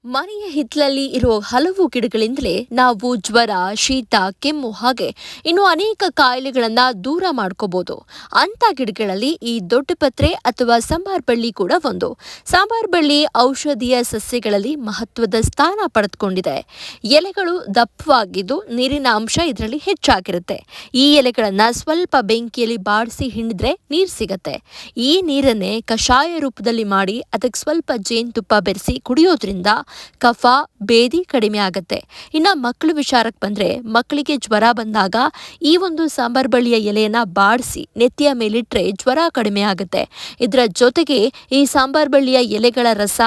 ಮನೆಯ ಹಿತ್ತಲಲ್ಲಿ ಇರುವ ಹಲವು ಗಿಡಗಳಿಂದಲೇ ನಾವು ಜ್ವರ, ಶೀತ, ಕೆಮ್ಮು ಹಾಗೆ ಇನ್ನು ಅನೇಕ ಕಾಯಿಲೆಗಳನ್ನ ದೂರ ಮಾಡ್ಕೋಬಹುದು. ಅಂತ ಗಿಡಗಳಲ್ಲಿ ಈ ದೊಡ್ಡ ಪತ್ರೆ ಅಥವಾ ಸಾಂಬಾರ್ ಬಳ್ಳಿ ಕೂಡ ಒಂದು. ಸಾಂಬಾರ್ ಬಳ್ಳಿ ಔಷಧೀಯ ಸಸ್ಯಗಳಲ್ಲಿ ಮಹತ್ವದ ಸ್ಥಾನ ಪಡೆದುಕೊಂಡಿದೆ. ಎಲೆಗಳು ದಪ್ಪವಾಗಿದ್ದು ನೀರಿನ ಅಂಶ ಇದರಲ್ಲಿ ಹೆಚ್ಚಾಗಿರುತ್ತೆ. ಈ ಎಲೆಗಳನ್ನ ಸ್ವಲ್ಪ ಬೆಂಕಿಯಲ್ಲಿ ಬಾಡಿಸಿ ಹಿಂಡಿದ್ರೆ ನೀರು ಸಿಗತ್ತೆ. ಈ ನೀರನ್ನೇ ಕಷಾಯ ರೂಪದಲ್ಲಿ ಮಾಡಿ ಅದಕ್ಕೆ ಸ್ವಲ್ಪ ಜೇನುತುಪ್ಪ ಬೆರೆಸಿ ಕುಡಿಯೋದ್ರಿಂದ ಕಫ, ಬೇದಿ ಕಡಿಮೆ ಆಗತ್ತೆ. ಇನ್ನು ಮಕ್ಕಳ ವಿಚಾರಕ್ಕೆ ಬಂದ್ರೆ ಮಕ್ಕಳಿಗೆ ಜ್ವರ ಬಂದಾಗ ಈ ಒಂದು ಸಾಂಬಾರ್ ಬಳ್ಳಿಯ ಎಲೆಯನ್ನ ಬಾಡಿಸಿ ನೆತ್ತಿಯ ಮೇಲಿಟ್ರೆ ಜ್ವರ ಕಡಿಮೆ ಆಗುತ್ತೆ. ಇದರ ಜೊತೆಗೆ ಈ ಸಾಂಬಾರ್ ಬಳ್ಳಿಯ ಎಲೆಗಳ ರಸ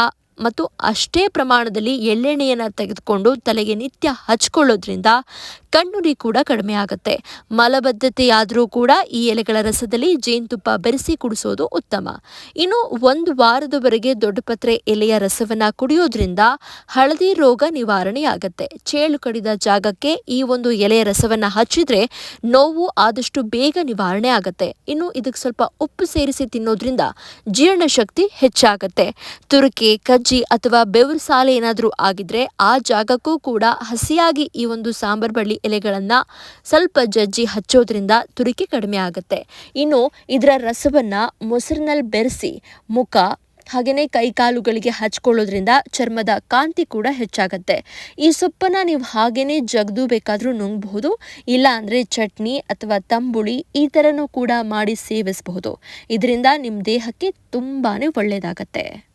ಮತ್ತು ಅಷ್ಟೇ ಪ್ರಮಾಣದಲ್ಲಿ ಎಳ್ಳೆಣ್ಣೆಯನ್ನು ತೆಗೆದುಕೊಂಡು ತಲೆಗೆ ನಿತ್ಯ ಹಚ್ಕೊಳ್ಳೋದ್ರಿಂದ ಕಣ್ಣುರಿ ಕೂಡ ಕಡಿಮೆ ಆಗುತ್ತೆ. ಮಲಬದ್ಧತೆಯಾದರೂ ಕೂಡ ಈ ಎಲೆಗಳ ರಸದಲ್ಲಿ ಜೇನುತುಪ್ಪ ಬೆರೆಸಿ ಕುಡಿಸೋದು ಉತ್ತಮ. ಇನ್ನು ಒಂದು ವಾರದವರೆಗೆ ದೊಡ್ಡಪತ್ರೆ ಎಲೆಯ ರಸವನ್ನ ಕುಡಿಯೋದ್ರಿಂದ ಹಳದಿ ರೋಗ ನಿವಾರಣೆಯಾಗತ್ತೆ. ಚೇಳು ಕಡಿದ ಜಾಗಕ್ಕೆ ಈ ಒಂದು ಎಲೆಯ ರಸವನ್ನ ಹಚ್ಚಿದ್ರೆ ನೋವು ಆದಷ್ಟು ಬೇಗ ನಿವಾರಣೆ ಆಗತ್ತೆ. ಇನ್ನು ಇದಕ್ಕೆ ಸ್ವಲ್ಪ ಉಪ್ಪು ಸೇರಿಸಿ ತಿನ್ನೋದ್ರಿಂದ ಜೀರ್ಣಶಕ್ತಿ ಹೆಚ್ಚಾಗತ್ತೆ. ತುರಿಕೆ, ಕಜ್ಜಿ ಅಥವಾ ಬೆವರು ಸಾಲೆ ಏನಾದರೂ ಆಗಿದ್ರೆ ಆ ಜಾಗಕ್ಕೂ ಕೂಡ ಹಸಿಯಾಗಿ ಈ ಒಂದು ಸಾಂಬಾರ್ ಬಳ್ಳಿ ಎಲೆಗಳನ್ನ ಸ್ವಲ್ಪ ಜಜ್ಜಿ ಹಚ್ಚೋದ್ರಿಂದ ತುರಿಕೆ ಕಡಿಮೆ ಆಗುತ್ತೆ. ಇನ್ನು ಇದರ ರಸವನ್ನ ಮೊಸರಿನಲ್ಲಿ ಬೆರೆಸಿ ಮುಖ ಹಾಗೆಯೇ ಕೈಕಾಲುಗಳಿಗೆ ಹಚ್ಕೊಳ್ಳೋದ್ರಿಂದ ಚರ್ಮದ ಕಾಂತಿ ಕೂಡ ಹೆಚ್ಚಾಗತ್ತೆ. ಈ ಸೊಪ್ಪನ್ನ ನೀವು ಹಾಗೇನೆ ಜಗ್ದು ಬೇಕಾದರೂ ನುಂಗಬಹುದು. ಇಲ್ಲ ಅಂದರೆ ಚಟ್ನಿ ಅಥವಾ ತಂಬುಳಿ ಈ ಥರನೂ ಕೂಡ ಮಾಡಿ ಸೇವಿಸಬಹುದು. ಇದರಿಂದ ನಿಮ್ಮ ದೇಹಕ್ಕೆ ತುಂಬಾನೇ ಒಳ್ಳೆಯದಾಗತ್ತೆ.